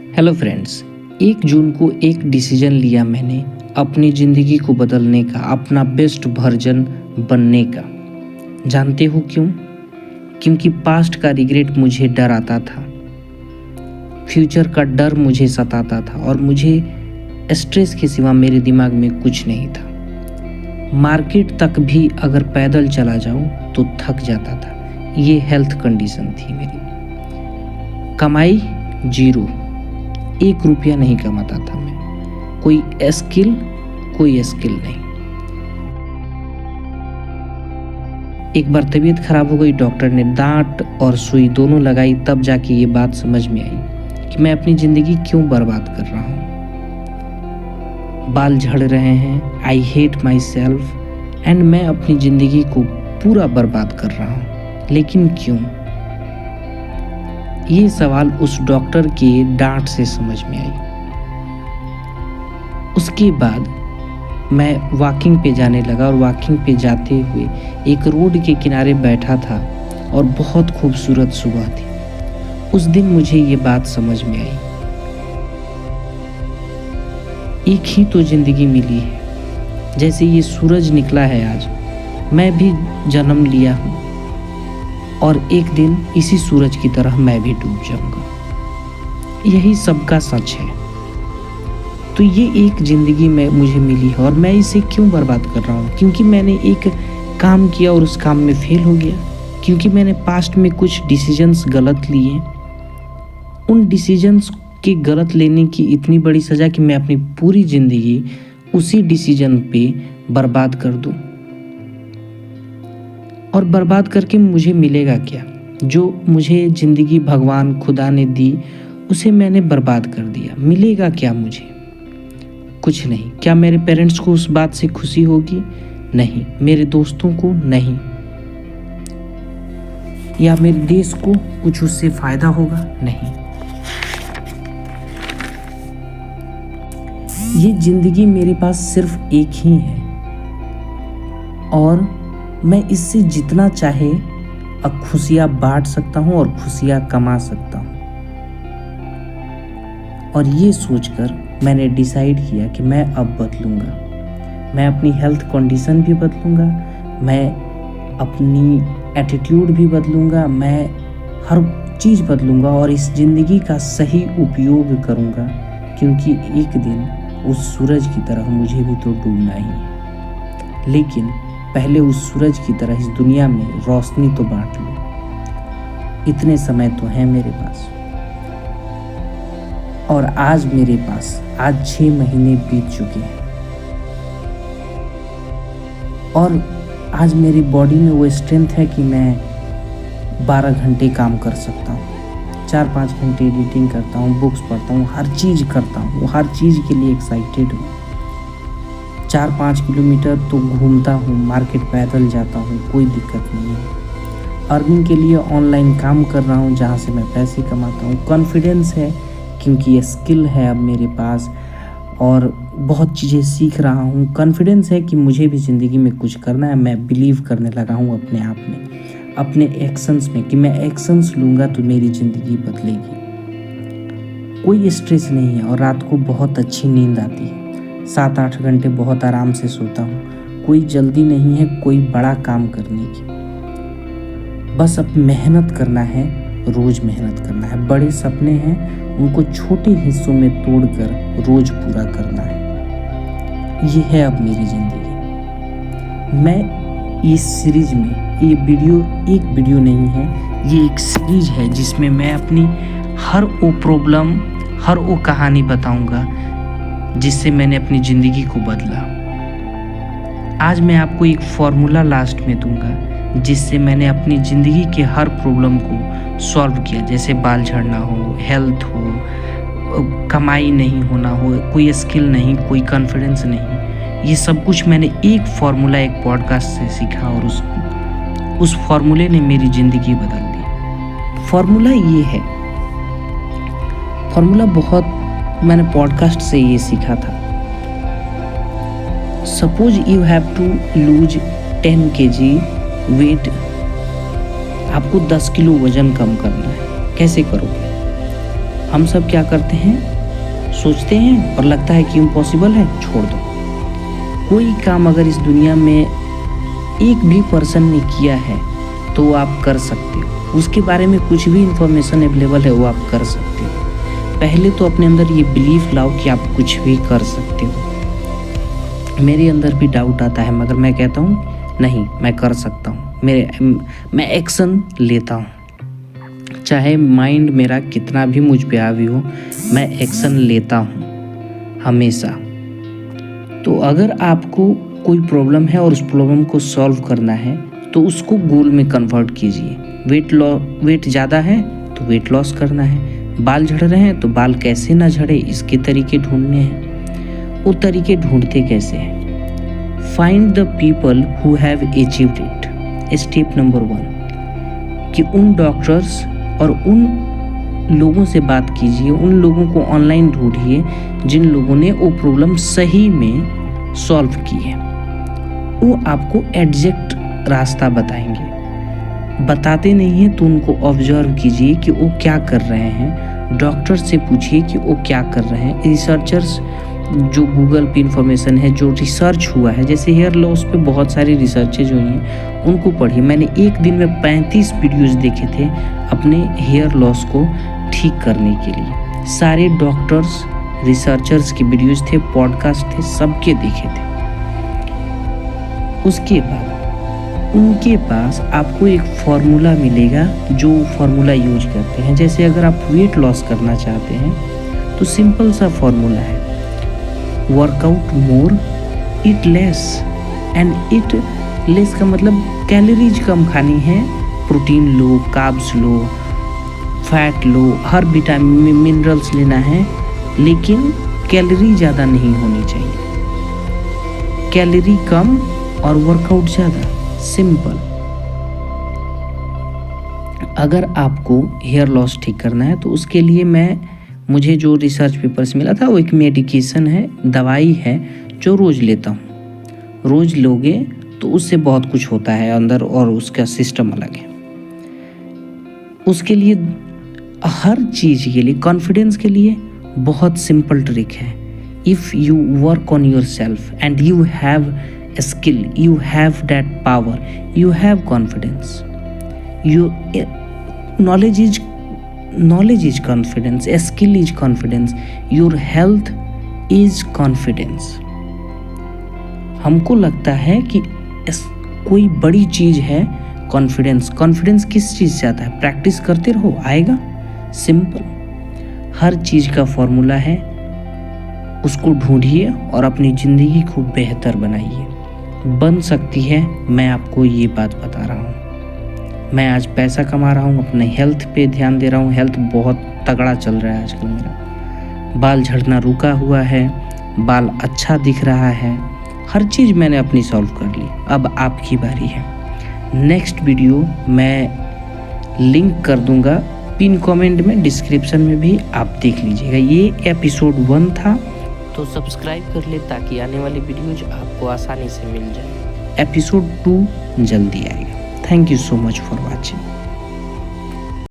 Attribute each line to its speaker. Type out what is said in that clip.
Speaker 1: Hello friends, 1 जून को एक decision लिया मैंने अपनी ज़िंदगी को बदलने का, अपना बेस्ट वर्जन बनने का। जानते हो क्यों? क्योंकि पास्ट का रिग्रेट मुझे डराता था, फ्यूचर का डर मुझे सताता था और मुझे स्ट्रेस के सिवा मेरे दिमाग में कुछ नहीं था। मार्केट तक भी अगर पैदल चला जाऊं तो थक जाता था। ये हेल्थ कंडीशन थी मेरी। कमाई 0, 1 रुपया नहीं कमाता था मैं। कोई स्किल नहीं। एक बार तबीयत खराब हो गई, डॉक्टर ने दांत और सुई दोनों लगाई, तब जाके ये बात समझ में आई कि मैं अपनी ज़िंदगी क्यों बर्बाद कर रहा हूँ। बाल झड़ रहे हैं, I hate my self and मैं अपनी ज़िंदगी को पूरा बर्बाद कर रहा हूँ। लेकिन क्यों? ये सवाल उस डॉक्टर के डांट से समझ में आई। उसके बाद मैं वॉकिंग पे जाने लगा और वॉकिंग पे जाते हुए एक रोड के किनारे बैठा था और बहुत खूबसूरत सुबह थी। उस दिन मुझे ये बात समझ में आई, एक ही तो ज़िंदगी मिली है। जैसे ये सूरज निकला है आज, मैं भी जन्म लिया हूँ और एक दिन इसी सूरज की तरह मैं भी डूब जाऊंगा। यही सबका सच है। तो ये एक ज़िंदगी में मुझे मिली है और मैं इसे क्यों बर्बाद कर रहा हूँ? क्योंकि मैंने एक काम किया और उस काम में फेल हो गया। क्योंकि मैंने पास्ट में कुछ डिसीजंस गलत लिए। उन डिसीजंस के गलत लेने की इतनी बड़ी सज़ा कि मैं अपनी पूरी ज़िंदगी उसी डिसीजन पे बर्बाद कर दूँ। और बर्बाद करके मुझे मिलेगा क्या? जो मुझे ज़िंदगी भगवान खुदा ने दी उसे मैंने बर्बाद कर दिया। मिलेगा क्या मुझे? कुछ नहीं। क्या मेरे पेरेंट्स को उस बात से खुशी होगी? नहीं। मेरे दोस्तों को? नहीं। या मेरे देश को कुछ उससे फ़ायदा होगा? नहीं। ये ज़िंदगी मेरे पास सिर्फ एक ही है और मैं इससे जितना चाहे खुशियाँ बांट सकता हूँ और खुशियाँ कमा सकता हूँ। और ये सोचकर मैंने डिसाइड किया कि मैं अब बदलूँगा। मैं अपनी हेल्थ कंडीशन भी बदलूँगा, मैं अपनी एटीट्यूड भी बदलूँगा, मैं हर चीज़ बदलूँगा और इस ज़िंदगी का सही उपयोग करूँगा। क्योंकि एक दिन उस सूरज की तरह मुझे भी तो डूबना ही है। लेकिन पहले उस सूरज की तरह इस दुनिया में रोशनी तो बांट लूं। इतने समय तो है मेरे पास। और आज मेरे पास 6 महीने बीत चुके हैं और आज मेरी बॉडी में वो स्ट्रेंथ है कि मैं 12 घंटे काम कर सकता हूँ, 4-5 घंटे एडिटिंग करता हूँ, बुक्स पढ़ता हूँ, हर चीज़ करता हूँ, हर चीज़ के लिए एक्साइटेड हूँ। 4-5 किलोमीटर तो घूमता हूँ, मार्केट पैदल जाता हूँ, कोई दिक्कत नहीं है। अर्निंग के लिए ऑनलाइन काम कर रहा हूँ जहाँ से मैं पैसे कमाता हूँ। कॉन्फिडेंस है क्योंकि ये स्किल है अब मेरे पास और बहुत चीज़ें सीख रहा हूँ। कॉन्फिडेंस है कि मुझे भी ज़िंदगी में कुछ करना है। मैं बिलीव करने लगा हूँ अपने आप में, अपने एक्शंस में कि मैं एक्शंस लूँगा तो मेरी ज़िंदगी बदलेगी। कोई स्ट्रेस नहीं है और रात को बहुत अच्छी नींद आती है। 7-8 घंटे बहुत आराम से सोता हूँ। कोई जल्दी नहीं है कोई बड़ा काम करने की। बस अब मेहनत करना है, रोज़ मेहनत करना है। बड़े सपने हैं, उनको छोटे हिस्सों में तोड़कर रोज़ पूरा करना है। ये है अब मेरी ज़िंदगी। मैं इस सीरीज में, ये वीडियो एक वीडियो नहीं है, ये एक सीरीज है जिसमें मैं अपनी हर वो प्रॉब्लम, हर वो कहानी बताऊँगा जिससे मैंने अपनी ज़िंदगी को बदला। आज मैं आपको एक फॉर्मूला लास्ट में दूंगा जिससे मैंने अपनी ज़िंदगी के हर प्रॉब्लम को सॉल्व किया। जैसे बाल झड़ना हो, हेल्थ हो, कमाई नहीं होना हो, कोई स्किल नहीं, कोई कॉन्फिडेंस नहीं, ये सब कुछ मैंने एक फॉर्मूला, एक पॉडकास्ट से सीखा और उस फॉर्मूले ने मेरी ज़िंदगी बदल दी। फॉर्मूला ये है, फॉर्मूला बहुत मैंने पॉडकास्ट से ये सीखा था। Suppose you have to lose 10 kg weight, आपको 10 किलो वजन कम करना है। कैसे करोगे? हम सब क्या करते हैं, सोचते हैं और लगता है कि इम्पॉसिबल है, छोड़ दो। कोई काम अगर इस दुनिया में एक भी पर्सन ने किया है तो वो आप कर सकते हो। उसके बारे में कुछ भी इंफॉर्मेशन अवेलेबल है वो आप कर सकते हो। पहले तो अपने अंदर ये बिलीफ लाओ कि आप कुछ भी कर सकते हो। मेरे अंदर भी डाउट आता है, मगर मैं कहता हूँ नहीं, मैं कर सकता हूँ। मैं एक्शन लेता हूँ, चाहे माइंड मेरा कितना भी मुझ पे हावी हो, मैं एक्शन लेता हूँ हमेशा। तो अगर आपको कोई प्रॉब्लम है और उस प्रॉब्लम को सॉल्व करना है तो उसको गोल में कन्वर्ट कीजिए। वेट ज़्यादा है तो वेट लॉस करना है, बाल झड़ रहे हैं तो बाल कैसे ना झड़े इसके तरीके ढूंढने हैं। वो तरीके ढूंढते कैसे हैं? Find the people who have achieved it. Step number 1 कि उन डॉक्टर्स और उन लोगों से बात कीजिए, उन लोगों को ऑनलाइन ढूंढिए जिन लोगों ने वो प्रॉब्लम सही में सॉल्व की है। वो आपको एग्जैक्ट रास्ता बताएंगे। बताते नहीं हैं तो उनको ऑब्जर्व कीजिए कि वो क्या कर रहे हैं। डॉक्टर से पूछिए कि वो क्या कर रहे हैं। रिसर्चर्स जो गूगल पे इंफॉर्मेशन है, जो रिसर्च हुआ है, जैसे हेयर लॉस पे बहुत सारी रिसर्चेज हुई हैं, उनको पढ़िए। मैंने एक दिन में 35 वीडियोस देखे थे अपने हेयर लॉस को ठीक करने के लिए। सारे डॉक्टर्स, रिसर्चर्स की वीडियोस थे, पॉडकास्ट थे, सबके देखे थे। उसके बाद उनके पास आपको एक फार्मूला मिलेगा जो फार्मूला यूज करते हैं। जैसे अगर आप वेट लॉस करना चाहते हैं तो सिंपल सा फार्मूला है, workout more, eat less. And eat less का मतलब कैलोरीज कम खानी है, प्रोटीन लो, कार्ब्स लो, फैट लो, हर विटामिन मिनरल्स लेना है, लेकिन कैलोरी ज़्यादा नहीं होनी चाहिए। कैलोरी कम और वर्कआउट ज़्यादा, सिंपल। अगर आपको हेयर लॉस ठीक करना है तो उसके लिए मुझे जो रिसर्च पेपर्स मिला था वो एक मेडिकेशन है, दवाई है जो रोज़ लेता हूँ। रोज़ लोगे तो उससे बहुत कुछ होता है अंदर और उसका सिस्टम अलग है। उसके लिए हर चीज़ के लिए, कॉन्फिडेंस के लिए बहुत सिंपल ट्रिक है। If you work on your self and you have skill, you have that power, you have confidence. Knowledge is confidence, skill is confidence, your health is confidence. हमको लगता है कि कोई बड़ी चीज़ है कॉन्फिडेंस किस चीज़ से आता है? प्रैक्टिस करते रहो, आएगा। सिंपल, हर चीज़ का फॉर्मूला है, उसको ढूंढिए और अपनी ज़िंदगी को बेहतर बनाइए। बन सकती है, मैं आपको ये बात बता रहा हूँ। मैं आज पैसा कमा रहा हूँ, अपने हेल्थ पे ध्यान दे रहा हूँ। हेल्थ बहुत तगड़ा चल रहा है आजकल मेरा। बाल झड़ना रुका हुआ है, बाल अच्छा दिख रहा है, हर चीज़ मैंने अपनी सॉल्व कर ली। अब आपकी बारी है। नेक्स्ट वीडियो मैं लिंक कर दूंगा पिन कमेंट में, डिस्क्रिप्शन में भी आप देख लीजिएगा। ये एपिसोड 1 था, तो सब्सक्राइब कर ले ताकि आने वाली वीडियोज आपको आसानी से मिल जाए। एपिसोड 2 जल्दी आएगा। Thank you so much for watching.